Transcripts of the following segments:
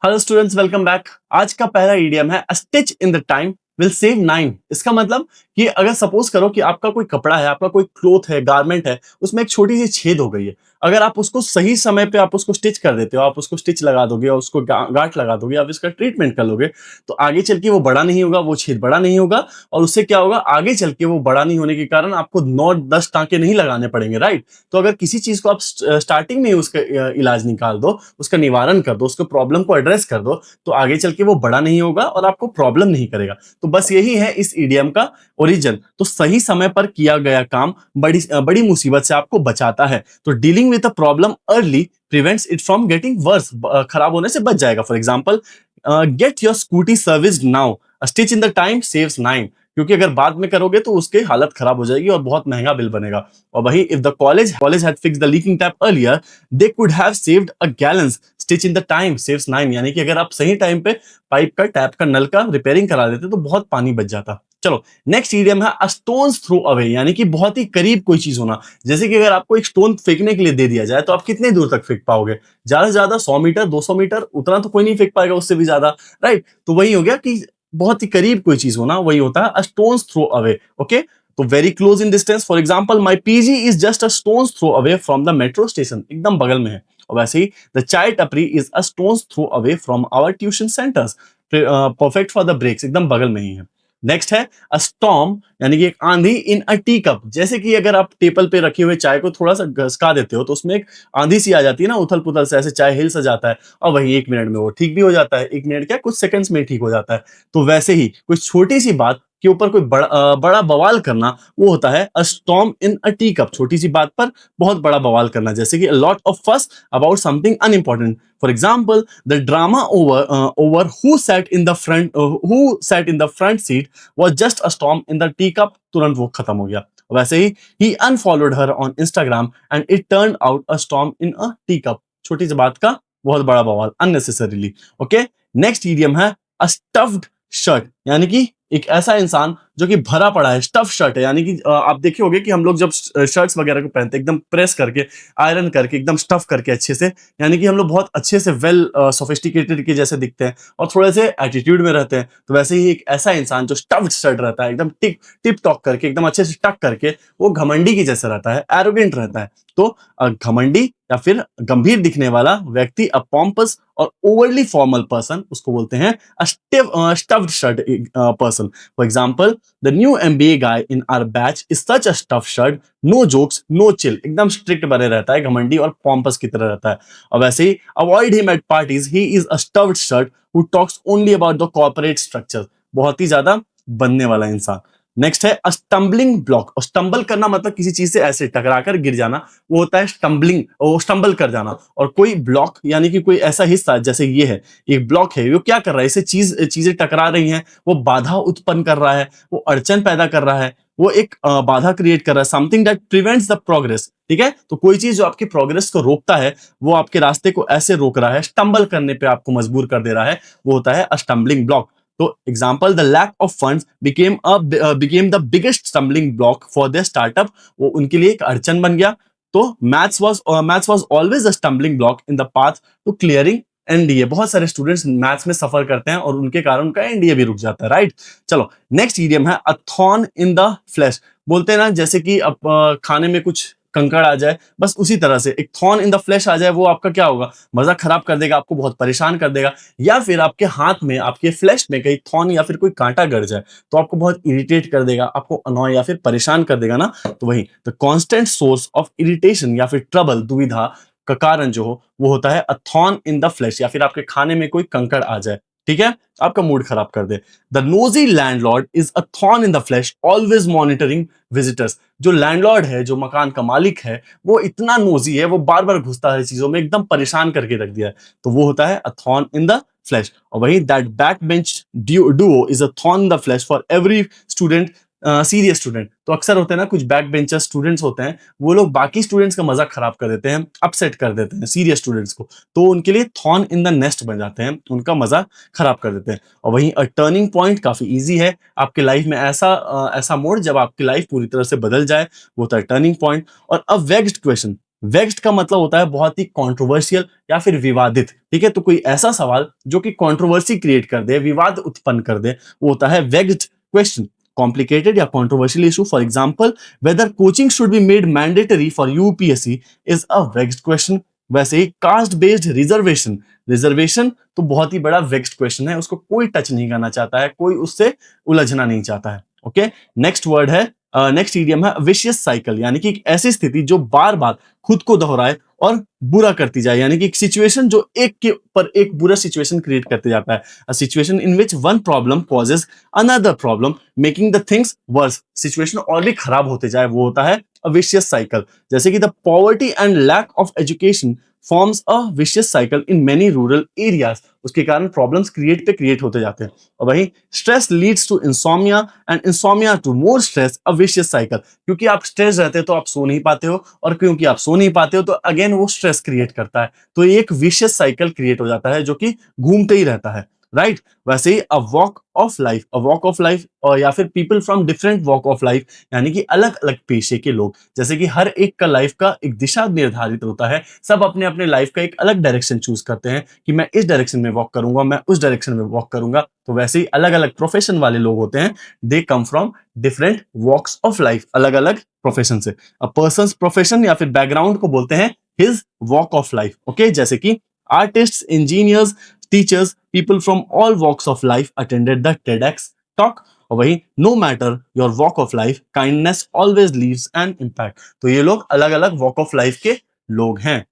Hello students, welcome back. आज का पहला इडियम है stitch in the time will save 9। इसका मतलब कि अगर सपोज करो कि आपका कोई कपड़ा है, आपका कोई क्लोथ है, गारमेंट है, उसमें एक छोटी सी छेद हो गई है। अगर आप उसको सही समय पे आप उसको स्टिच कर देते हो, आप उसको स्टिच लगा दोगे और उसको गांठ लगा दोगे, आप इसका ट्रीटमेंट कर लोगे, तो आगे चल के वो बड़ा नहीं होगा, वो छेद बड़ा नहीं होगा। और उससे क्या होगा, आगे चल के वो बड़ा नहीं होने के कारण आपको 9-10 टांके नहीं लगाने पड़ेंगे, राइट। तो अगर किसी चीज को आप स्टार्टिंग में ही उसका इलाज निकाल दो, उसका निवारण कर दो, उसको प्रॉब्लम को एड्रेस कर दो, तो आगे चल के वो बड़ा नहीं होगा और आपको प्रॉब्लम नहीं करेगा। तो बस यही है इस इडियम का ओरिजिन। तो सही समय पर किया गया काम बड़ी मुसीबत से आपको बचाता है। तो dealing with a problem early prevents it from getting worse, खराब होने से बच जाएगा। For example, get your scooty service now, stitch in the time saves 9। क्योंकि अगर बाद में करोगे तो उसकी हालत खराब हो जाएगी और बहुत महंगा बिल बनेगा। और वही if the college had fixed the leaking tap earlier, they could have saved a gallons, stitch in the time saves 9। यानी कि अगर आप सही टाइम पे पाइप का, टैप का, नल का रिपेयरिंग करा देते तो बहुत पानी बच जाता। चलो, नेक्स्ट इडियम है अ स्टोन्स थ्रो अवे, यानी कि बहुत ही करीब कोई चीज होना। जैसे कि अगर आपको एक स्टोन फेंकने के लिए दे दिया जाए तो आप कितने दूर तक फेंक पाओगे? ज्यादा से ज्यादा 100 मीटर, 200 मीटर, उतना तो कोई नहीं फेंक पाएगा, उससे भी ज्यादा, राइट। तो वही हो गया कि बहुत ही करीब कोई चीज होना, वही होता है a stone's throw away. Okay, तो very close in distance, for example my PG is just a stone's throw away from the metro station, एकदम बगल में है। और वैसे ही the chai tapri is a stone's throw away from our tuition centres, perfect for the breaks, एकदम बगल में ही है। नेक्स्ट है अ स्टॉर्म, यानी कि एक आंधी इन अ टी कप। जैसे कि अगर आप टेबल पे रखे हुए चाय को थोड़ा सा घसका देते हो तो उसमें एक आंधी सी आ जाती है ना, उथल पुथल से, ऐसे चाय हिल सा जाता है। और वही 1 मिनट में वो ठीक भी हो जाता है। 1 मिनट क्या, कुछ सेकंड्स में ठीक हो जाता है। तो वैसे ही कोई छोटी सी बात के ऊपर कोई बड़ा बवाल करना, वो होता है अ storm in a tea cup. छोटी सी बात पर बहुत बड़ा बवाल करना, जैसे कि अ लॉट ऑफ फस about something unimportant. For example, the drama over who sat in the front seat was just a storm in the teacup, तुरंत वो खत्म हो गया। वैसे ही he unfollowed her on Instagram and it turned out a storm in a teacup। छोटी सी बात का बहुत बड़ा बवाल, unnecessarily। ओके, नेक्स्ट इडियम है a stuffed shirt, यानी कि एक ऐसा इंसान जो कि भरा पड़ा है। स्टफ शर्ट है, यानी कि आप देखे होंगे कि हम लोग जब शर्ट्स वगैरह को पहनते हैं एकदम प्रेस करके, आयरन करके, एकदम स्टफ करके अच्छे से, यानी कि हम लोग बहुत अच्छे से वेल सोफिस्टिकेटेड के जैसे दिखते हैं और थोड़े से एटीट्यूड में रहते हैं। तो वैसे ही एक ऐसा इंसान जो स्टफ्ड शर्ट रहता है, एकदम टिप टॉक करके, एकदम अच्छे से टक करके, वो घमंडी की जैसे रहता है, एरोगेंट रहता है। तो घमंडी या फिर गंभीर दिखने वाला व्यक्ति, अ पॉम्पस और ओवरली फॉर्मल पर्सन, उसको बोलते हैं stuffed shirt person. For example, the new MBA guy in our batch is such a stuff shirt, no jokes no chill, एकदम स्ट्रिक्ट बने रहता है, घमंडी और पॉम्पस की तरह रहता है। और वैसे ही avoid him at parties, he is a stuffed shirt who talks only about the corporate structure, बहुत ही ज्यादा बनने वाला इंसान। नेक्स्ट है स्टम्बलिंग ब्लॉक। और स्टम्बल करना मतलब किसी चीज से ऐसे टकराकर गिर जाना, वो होता है स्टम्बलिंग, वो स्टम्बल कर जाना। और कोई ब्लॉक यानी कि कोई ऐसा हिस्सा, जैसे ये है, एक ब्लॉक है, वो क्या कर रहा है, इससे चीजें टकरा रही हैं, वो बाधा उत्पन्न कर रहा है, वो अड़चन पैदा कर रहा है, वो एक बाधा क्रिएट कर रहा है, something that prevents the progress. ठीक है, तो कोई चीज जो आपकी प्रोग्रेस को रोकता है, वो आपके रास्ते को ऐसे रोक रहा है, स्टम्बल करने पे आपको मजबूर कर दे रहा है, वो होता है स्टम्बलिंग ब्लॉक। तो example, the lack of funds became the biggest stumbling block for their startup, वो उनके लिए एक अड़चन बन गया। तो maths was always a stumbling block in the path to clearing NDA. बहुत सारे स्टूडेंट्स मैथ्स में सफर करते हैं और उनके कारण उनका एनडीए भी रुक जाता है, राइट। चलो, नेक्स्ट इडियम है अ थॉर्न इन द फ्लैश। बोलते हैं ना, जैसे कि अब खाने में कुछ कंकड़ आ जाए, बस उसी तरह से एक थॉर्न इन द फ्लैश आ जाए, वो आपका क्या होगा, मजा खराब कर देगा, आपको बहुत परेशान कर देगा। या फिर आपके हाथ में, आपके फ्लैश में कहीं थॉर्न या फिर कोई कांटा गड़ जाए तो आपको बहुत इरिटेट कर देगा, आपको अनॉय या फिर परेशान कर देगा ना। तो वही the constant source of irritation या फिर ट्रबल, दुविधा का कारण जो हो, वो होता है अ थॉर्न इन द फ्लैश, या फिर आपके खाने में कोई कंकड़ आ जाए, ठीक है, आपका मूड खराब कर दे। The nosy landlord is a thorn in the flesh, always monitoring visitors. जो लैंडलॉर्ड है, जो मकान का मालिक है, वो इतना नोजी है, वो बार बार घुसता है चीजों में, एकदम परेशान करके रख दिया है। तो वो होता है अ थॉर्न इन द फ्लैश। और वही that back bench Duo is a thorn in the flash for every student, serious student. तो अक्सर होते हैं ना, कुछ बैक बेंचर स्टूडेंट्स होते हैं, वो लोग बाकी स्टूडेंट्स का मजाक खराब कर देते हैं, अपसेट कर देते हैं सीरियस स्टूडेंट्स को, तो उनके लिए थॉर्न इन द नेस्ट बन जाते हैं, उनका मजा खराब कर देते हैं। और वहीं अ टर्निंग पॉइंट काफी इजी है आपके लाइफ में, ऐसा मोड़ जब आपकी लाइफ पूरी तरह से बदल जाए, वो होता है टर्निंग पॉइंट। और अ वेग्ड क्वेश्चन, वेक्स्ड का मतलब होता है बहुत ही कंट्रोवर्शियल या फिर विवादित, ठीक है। तो कोई ऐसा सवाल जो कि कंट्रोवर्सी क्रिएट कर दे, विवाद उत्पन्न कर दे, वो होता है वेक्स्ड क्वेश्चन। कॉम्प्लिकेटेड या controversial issue, for example whether coaching should be made mandatory for UPSC is a vexed question. वैसे ही कास्ट बेस्ड रिजर्वेशन, रिजर्वेशन तो बहुत ही बड़ा वेक्स्ड क्वेश्चन है, उसको कोई टच नहीं करना चाहता है, कोई उससे उलझना नहीं चाहता है। ओके, नेक्स्ट वर्ड है, नेक्स्ट इडियम है विशियस साइकिल, यानी कि एक ऐसी स्थिति जो बार बार खुद को दोहराए और बुरा करती जाए, यानी कि एक सिचुएशन जो एक के ऊपर एक बुरा सिचुएशन क्रिएट करते जाता है। A situation in which one problem causes another problem making the things verse, situation और भी खराब होते जाए, वो होता है अ विशियस साइकिल। जैसे कि the poverty and lack of education forms a vicious cycle in many rural areas, उसके कारण प्रॉब्लम्स क्रिएट होते जाते हैं। और वही stress leads to insomnia and insomnia to more stress, a vicious cycle, क्योंकि आप स्ट्रेस रहते हो तो आप सो नहीं पाते हो, और क्योंकि आप सो नहीं पाते हो तो अगेन वो स्ट्रेस क्रिएट करता है, तो ये एक विशियस साइकिल क्रिएट हो जाता है जो कि घूमते ही रहता है, राइट। वैसे ही a walk of life, a walk of life, और या फिर people from different walk of life, यानी कि अलग अलग पेशे के लोग, जैसे कि हर एक का लाइफ का एक दिशा निर्धारित होता है, सब अपने अपने लाइफ का एक अलग डायरेक्शन चूज करते हैं कि मैं इस डायरेक्शन में वॉक करूंगा, मैं उस डायरेक्शन में वॉक करूंगा। तो वैसे ही अलग अलग प्रोफेशन वाले लोग होते हैं, they come from different walks of life, अलग अलग प्रोफेशन से। अ पर्सन्स प्रोफेशन या फिर बैकग्राउंड को बोलते हैं his walk of life. Okay, जैसे कि artists, engineers, teachers, people from all walks of life attended the TEDx talk. और वही no matter your walk of life, kindness always leaves an impact. तो ये लोग अलग अलग वॉक ऑफ लाइफ के लोग हैं।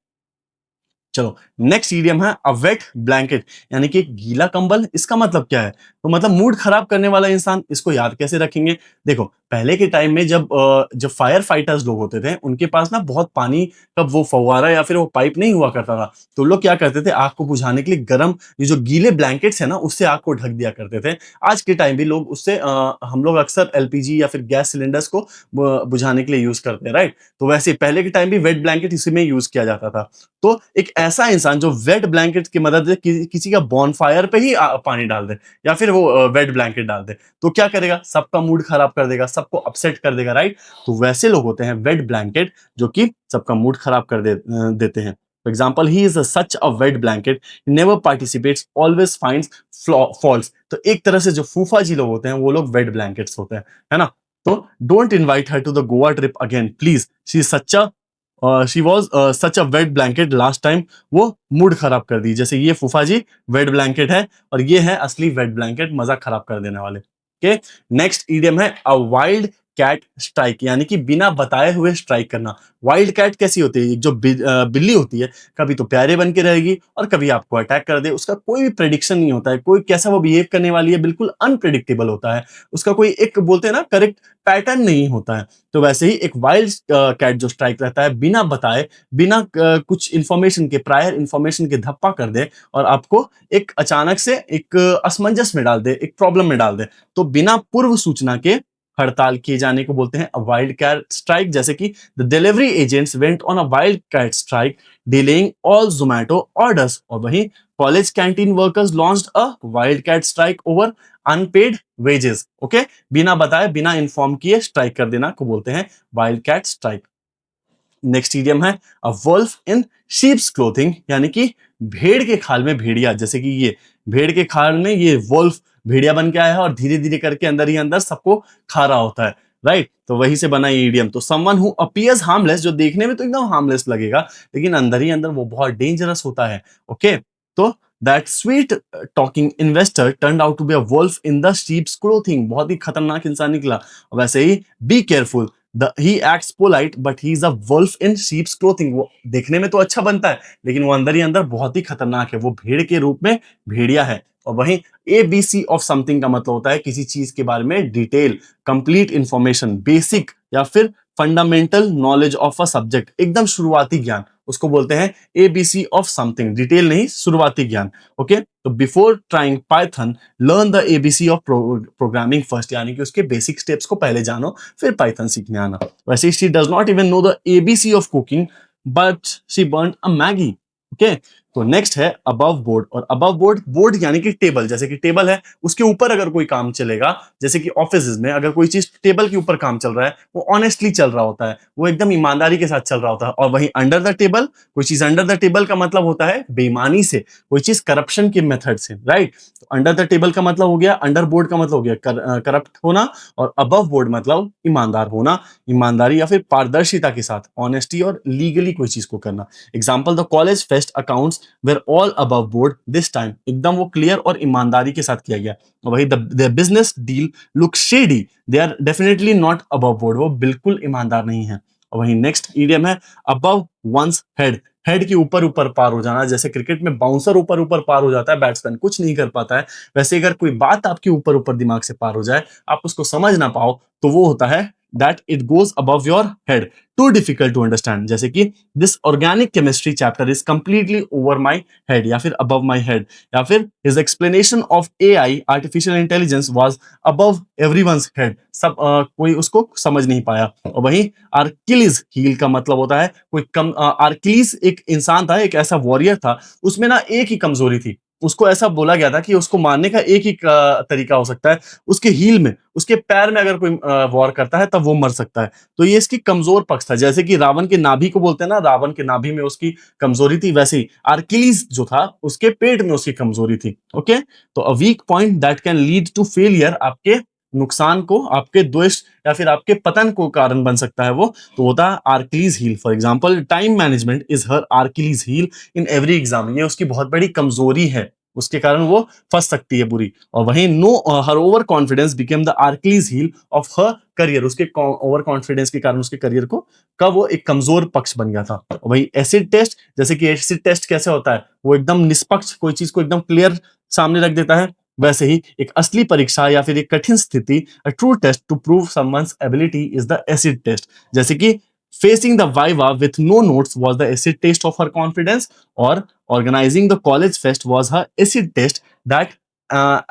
चलो, नेक्स्ट इडियम है अ वेट ब्लैंकेट, यानी कि एक गीला कंबल। इसका मतलब क्या है? तो मतलब मूड खराब करने वाला इंसान, इसको याद कैसे रखेंगे? देखो, पहले के टाइम में जब फायर फाइटर्स लोग होते थे, उनके पास ना बहुत पानी का वो फव्वारा या फिर वो पाइप नहीं हुआ करता था, तो लोग क्या करते थे, आग को बुझाने के लिए गर्म ये जो गीले ब्लैंकेट्स है ना, उससे आग को ढक दिया करते थे। आज के टाइम भी लोग उससे हम लोग अक्सर एलपीजी या फिर गैस सिलेंडर्स को बुझाने के लिए यूज करते हैं, राइट। तो वैसे पहले के टाइम भी वेट ब्लैंकेट इसी में यूज किया जाता था। तो एक ऐसा इंसान जो वेट ब्लैंकेट की मदद से किसी का बॉनफायर पे ही पानी डाल दे, या फिर वो वेट ब्लैंकेट डाल दे, तो क्या करेगा? सबका मूड खराब कर देगा, सबको अपसेट कर देगा, राइट। तो वैसे लोग होते हैं वेट ब्लैंकेट, जो कि सबका मूड खराब कर देते हैं। For example, he is such a wet blanket, never participates, always finds faults. तो एक तरह से जो फूफा जी लोग होते हैं, वो लोग वेट ब्लैंकेट्स होते हैं, है ना। तो don't invite her to the Goa trip again please, she was such a wet blanket last time, वो मूड खराब कर दी। जैसे ये फूफा जी वेट ब्लैंकेट है, और ये है असली वेट ब्लैंकेट, मजा खराब कर देने वाले। ओके, नेक्स्ट इडियम है अ वाइल्ड कैट स्ट्राइक, यानी कि बिना बताए हुए स्ट्राइक करना। वाइल्ड कैट कैसी होती है? जो बिल्ली होती है, कभी तो प्यारे बन के रहेगी और कभी आपको अटैक कर दे, उसका कोई भी प्रेडिक्शन नहीं होता है, कोई कैसा वो बिहेव करने वाली है, बिल्कुल अनप्रिडिक्टेबल होता है, उसका कोई एक बोलते हैं ना करेक्ट पैटर्न नहीं होता है। तो वैसे ही एक वाइल्ड कैट जो स्ट्राइक रहता है, बिना बताए, बिना कुछ इंफॉर्मेशन के, प्रायर इंफॉर्मेशन के धप्पा कर दे, और आपको एक अचानक से एक असमंजस में डाल दे, एक प्रॉब्लम में डाल दे, तो बिना पूर्व सूचना के हड़ताल किए जाने को बोलते हैं वाइल्ड कैट स्ट्राइक। जैसे कि the delivery agents went on a wild cat strike, delaying all Zomato orders. और वहीं college canteen workers launched a wild cat strike over unpaid wages. Okay, बिना बताए, बिना इन्फॉर्म किए स्ट्राइक कर देना को बोलते हैं wild cat strike. Next idiom है a wolf in sheep's clothing, यानी कि भेड़ के खाल में भेड़िया। जैसे कि ये भेड़ के खाल में ये वुल्फ भेड़िया बन के आया है, और धीरे धीरे करके अंदर ही अंदर सबको खा रहा होता है, राइट। तो वही से बना ये इडियम। तो समवन हु अपीयर्स हार्मलेस, जो देखने में तो एकदम हार्मलेस लगेगा, लेकिन अंदर ही अंदर वो बहुत डेंजरस होता है। ओके, तो that sweet talking investor turned out to be a wolf in the sheep's clothing, बहुत ही खतरनाक इंसान निकला। वैसे ही be careful, he acts polite but he is a wolf in sheep's clothing, वो देखने में तो अच्छा बनता है, लेकिन वो अंदर ही अंदर बहुत ही खतरनाक है, वो भेड़ के रूप में भेड़िया है। और वहीं एबीसी ऑफ समथिंग का मतलब होता है किसी चीज के बारे में डिटेल, कंप्लीट इंफॉर्मेशन, बेसिक या फिर fundamental knowledge of a subject, एकदम शुरुआती ज्ञान, उसको बोलते हैं एबीसी ऑफ समथिंग। डिटेल नहीं, शुरुआती ज्ञान। ओके, तो before trying Python learn the ABC of programming first, यानी कि उसके बेसिक स्टेप्स को पहले जानो, फिर पाइथन सीखने आना। वैसे she does not even know the ABC of cooking, but she burn a Maggi. Okay, तो नेक्स्ट है अबव बोर्ड, और अबव बोर्ड, बोर्ड यानी कि टेबल, जैसे कि टेबल है उसके ऊपर अगर कोई काम चलेगा, जैसे कि ऑफिस में अगर कोई चीज टेबल के ऊपर काम चल रहा है, वो ऑनेस्टली चल रहा होता है, वो एकदम ईमानदारी के साथ चल रहा होता है। और वहीं अंडर द टेबल, कोई चीज अंडर द टेबल का मतलब होता है बेईमानी से, कोई चीज करप्शन के मेथड से, राइट। तो अंडर द टेबल का मतलब हो गया, अंडर बोर्ड का मतलब हो गया करप्ट होना, और अबव बोर्ड मतलब ईमानदार होना, ईमानदारी या फिर पारदर्शिता के साथ ऑनेस्टी और लीगली कोई चीज को करना। Example, the college fest accounts were all above board this time, एकदम वो क्लियर और ईमानदारी के साथ किया गया। वही the business deal look shady, they are definitely not above board, वो बिल्कुल ईमानदार नहीं है। और वही नेक्स्ट ईडियम है अबव वंस हेड, हेड के ऊपर ऊपर पार हो जाना, जैसे क्रिकेट में बाउंसर ऊपर ऊपर पार हो जाता है, बैट्समैन कुछ नहीं कर पाता है, वैसे अगर कोई बात आपके ऊपर ऊपर दिमाग से पार हो जाए, आप उसको समझ ना पाओ, तो वो होता है that it goes above your head, too difficult to understand, जैसे कि this organic chemistry chapter is completely over my head या फिर above my head, या फिर his explanation of AI artificial intelligence was above everyone's head, सब कोई उसको समझ नहीं पाया। और वहीं आर्किलीज हील का मतलब होता है कोई कम, आर्किलीज एक इंसान था, एक ऐसा वॉरियर था, उसमें ना एक ही कमजोरी थी, उसको ऐसा बोला गया था कि उसको मारने का एक ही तरीका हो सकता है, उसके हील में, उसके पैर में अगर कोई वॉर करता है तब वो मर सकता है। तो ये इसकी कमजोर पक्ष था, जैसे कि रावण के नाभि को बोलते हैं ना, रावण के नाभि में उसकी कमजोरी थी, वैसे ही आर्किलीज जो था उसके पेट में उसकी कमजोरी थी। ओके, तो a weak point that can lead to failure, आपके नुकसान को, आपके द्वेष या फिर आपके पतन को कारण बन सकता है, वो तो होता है Achilles heel. For example, time management is her Achilles heel in every exam, ये उसकी बहुत बड़ी कमजोरी है, उसके कारण वो फंस सकती है बुरी। और वहीं no, her overconfidence became the Achilles heel of her career, उसके ओवर कॉन्फिडेंस के कारण उसके करियर को का वो एक कमजोर पक्ष बन गया था। वही एसिड टेस्ट, जैसे कि एसिड टेस्ट कैसे होता है, वो एकदम निष्पक्ष कोई चीज को एकदम क्लियर सामने रख देता है, वैसे ही एक असली परीक्षा या फिर एक कठिन स्थिति, a true test to prove someone's ability is the acid test, जैसे कि facing the viva with no notes was the acid test of her confidence, or organizing the college fest was her acid test that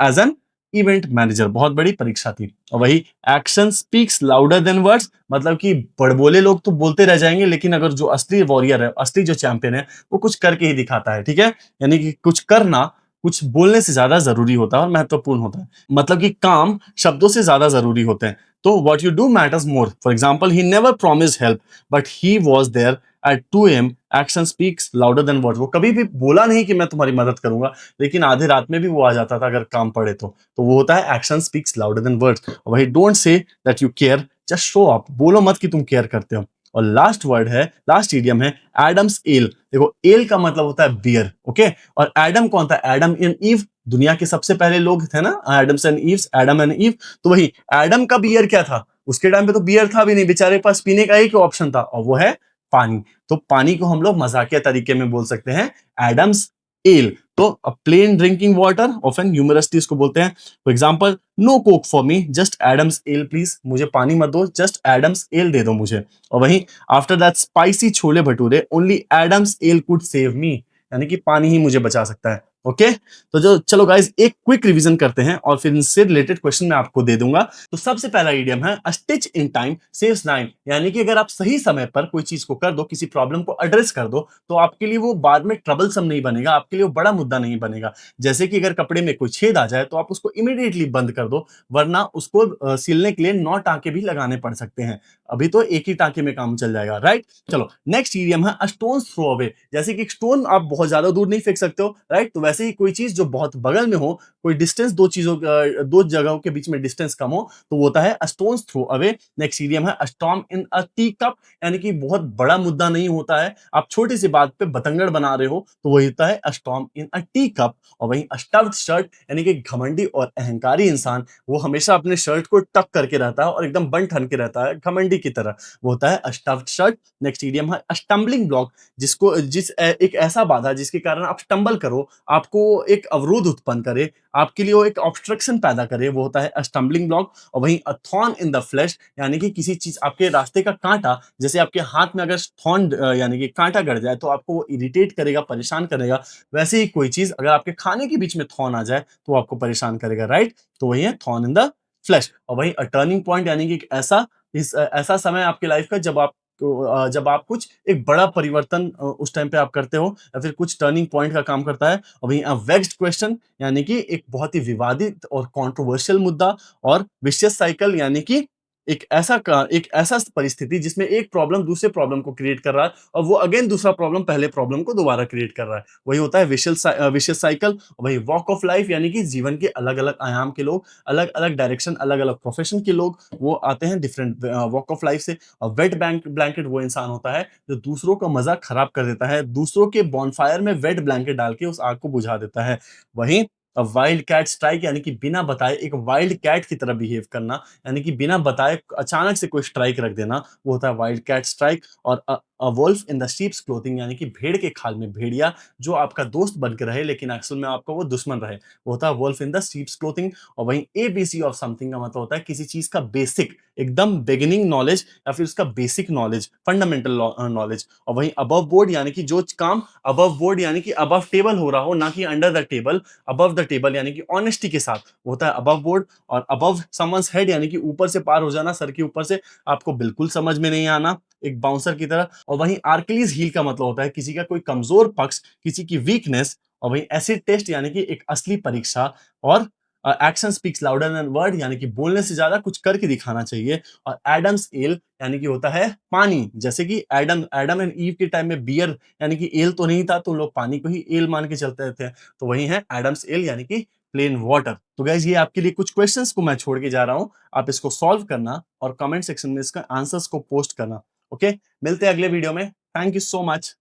as an event manager, बहुत बड़ी परीक्षा थी। और वही action speaks louder than words, मतलब कि बड़बोले लोग तो बोलते रह जाएंगे, लेकिन अगर जो असली वॉरियर है, असली जो चैंपियन है, वो कुछ करके ही दिखाता है, ठीक है। यानी कि कुछ करना कुछ बोलने से ज्यादा जरूरी होता है और महत्वपूर्ण होता है, मतलब कि काम शब्दों से ज्यादा जरूरी होते हैं। तो what you do matters more. For example, he never promised help, but he was there at 2 a.m. Action speaks louder than words. वो कभी भी बोला नहीं कि मैं तुम्हारी मदद करूंगा, लेकिन आधे रात में भी वो आ जाता था अगर काम पड़े तो वो होता है action speaks louder than words. वही don't say that you care, just show up, बोलो मत कि तुम केयर करते हो। और लास्ट वर्ड है, लास्ट इडियम है एडम्स एल। देखो, एल का मतलब होता है बियर, ओके। और एडम कौन था? एडम एंड ईव, दुनिया के सबसे पहले लोग थे ना, Adam's and Eve's, Adam and Eve. तो वही एडम का बियर क्या था? उसके टाइम पे तो बियर था भी नहीं, बेचारे के पास पीने का एक ऑप्शन था, और वो है पानी। तो पानी को हम लोग मजाकिया तरीके में बोल सकते हैं एडम्स एल। तो plain drinking water often humorously इसको बोलते हैं। For example, no Coke for me, just Adam's ale please, मुझे पानी मत दो, जस्ट एडम्स एल दे दो मुझे। और वहीं after that spicy chole bhature, only Adam's ale could save me, यानी कि पानी ही मुझे बचा सकता है। ओके, तो जो चलो गाइस एक क्विक रिवीजन करते हैं और फिर इनसे रिलेटेड क्वेश्चन मैं आपको दे दूंगा। तो सबसे पहला इडियम है stitch in time saves time, यानी कि अगर आप सही समय पर कोई चीज को कर दो, किसी प्रॉब्लम को एड्रेस कर दो, तो आपके लिए वो बाद में ट्रबलसम नहीं बनेगा, आपके लिए वो बड़ा मुद्दा नहीं बनेगा। जैसे कि अगर कपड़े में कोई छेद आ जाए तो आप उसको इमीडिएटली बंद कर दो, वरना उसको सिलने के लिए 9 टांके भी लगाने पड़ सकते हैं। अभी तो एक ही टांके में काम चल जाएगा, राइट। चलो नेक्स्ट इडियम है स्टोन थ्रो अवे, जैसे कि स्टोन आप बहुत ज्यादा दूर नहीं फेंक सकते हो, राइट। तो वैसे ही कोई चीज जो बहुत बगल में हो, कोई डिस्टेंस, दो जगहों के बीच में डिस्टेंस कम हो, तो वो होता है stone throw away. Next idiom है storm in a teacup, यानी कि बहुत बड़ा मुद्दा नहीं होता है, आप छोटी सी बात पे बतंगड़ बना रहे हो, तो वही होता है storm in a tea cup. और वही स्टफ्ड शर्ट, यानी कि घमंडी और अहंकारी इंसान, वो हमेशा अपने शर्ट को टक करके रहता है और एकदम बन ठन के रहता है घमंडी की तरह, वो होता है स्टफ्ड शर्ट। नेक्स्ट इडियम है स्टम्बलिंग ब्लॉक, एक ऐसा बाधा जिसके कारण आप स्टम्बल करो, आपको एक अवरोध उत्पन्न करे, आपके लिए वो एक ऑब्स्ट्रक्शन पैदा करे, वो होता है स्टम्बलिंग ब्लॉक। और वहीं अ थॉर्न इन द फ्लैश, यानी कि किसी चीज, आपके रास्ते का कांटा, जैसे आपके हाथ में अगर थॉर्न यानी कि कांटा गड़ जाए तो आपको वो इरिटेट करेगा, परेशान करेगा, वैसे ही कोई चीज अगर आपके खाने के बीच में थॉर्न आ जाए तो आपको परेशान करेगा, राइट। तो वही है थॉर्न इन द फ्लैश। और वही अ टर्निंग पॉइंट, यानी कि ऐसा समय आपके लाइफ का जब आप जब आप कुछ एक बड़ा परिवर्तन उस टाइम पे आप करते हो या फिर कुछ टर्निंग पॉइंट का काम करता है। और वहीं वेक्स्ड क्वेश्चन यानी कि एक बहुत ही विवादित और कंट्रोवर्शियल मुद्दा। और विशियस साइकिल यानी कि एक ऐसा परिस्थिति जिसमें एक प्रॉब्लम दूसरे प्रॉब्लम को क्रिएट कर रहा है और वो अगेन दूसरा प्रॉब्लम पहले प्रॉब्लम को दोबारा क्रिएट कर रहा है। वही होता है विशियस साइकिल। वही वॉक ऑफ लाइफ यानी कि जीवन के अलग-अलग आयाम के लोग, अलग-अलग डायरेक्शन, अलग-अलग प्रोफेशन के लोग वो आते हैं डिफरेंट वॉक ऑफ लाइफ से। और वेट ब्लैंकेट वो इंसान होता है जो दूसरों का मजा खराब कर देता है, दूसरों के बॉनफायर में वेट ब्लैंकेट डाल के उस आग को बुझा देता है। वहीं वाइल्ड कैट स्ट्राइक यानी कि बिना बताए एक वाइल्ड कैट की तरह बिहेव करना, यानी कि बिना बताए अचानक से कोई स्ट्राइक रख देना, वो होता है वाइल्ड कैट स्ट्राइक। और a wolf in the sheep's clothing यानी कि भेड़ के खाल में भेड़िया जो आपका दोस्त बन के रहे लेकिन असल में आपका वो दुश्मन रहे, वो होता है wolf in the sheep's clothing. और वहीं एबीसी ऑफ समथिंग का मतलब होता है किसी चीज का बेसिक, एकदम बिगिनिंग नॉलेज या फिर उसका बेसिक नॉलेज, फंडामेंटल नॉलेज। और वहीं अबव बोर्ड यानी कि जो काम अबव बोर्ड यानी कि अबव टेबल हो रहा हो, ना कि under the table. Above the table यानी कि ऑनेस्टी के साथ, वो होता है अबव बोर्ड। और अबव समवन्स हेड यानी कि ऊपर से पार हो जाना, सर के ऊपर से, आपको बिल्कुल समझ में नहीं आना, एक बाउंसर की तरह। और वहीं आर्किलीज हील का मतलब होता है किसी का कोई कमजोर पक्ष, किसी की वीकनेस। और वहीं एसिड टेस्ट यानी कि एक असली परीक्षा। और action speaks louder then word यानी कि बोलने से ज्यादा कुछ करके दिखाना चाहिए। और एडम्स एल यानी कि होता है पानी, जैसे कि एडम एडम एंड ईव के टाइम में बियर यानी कि एल तो नहीं था तो लोग पानी को ही एल मान के चलते थे, तो वही है एडम्स एल यानी कि प्लेन वाटर। तो गाइज ये आपके लिए कुछ क्वेश्चंस को मैं छोड़ के जा रहा हूं, आप इसको सॉल्व करना और कमेंट सेक्शन में इसका आंसर्स को पोस्ट करना। ओके, मिलते हैं अगले वीडियो में। Thank you so much.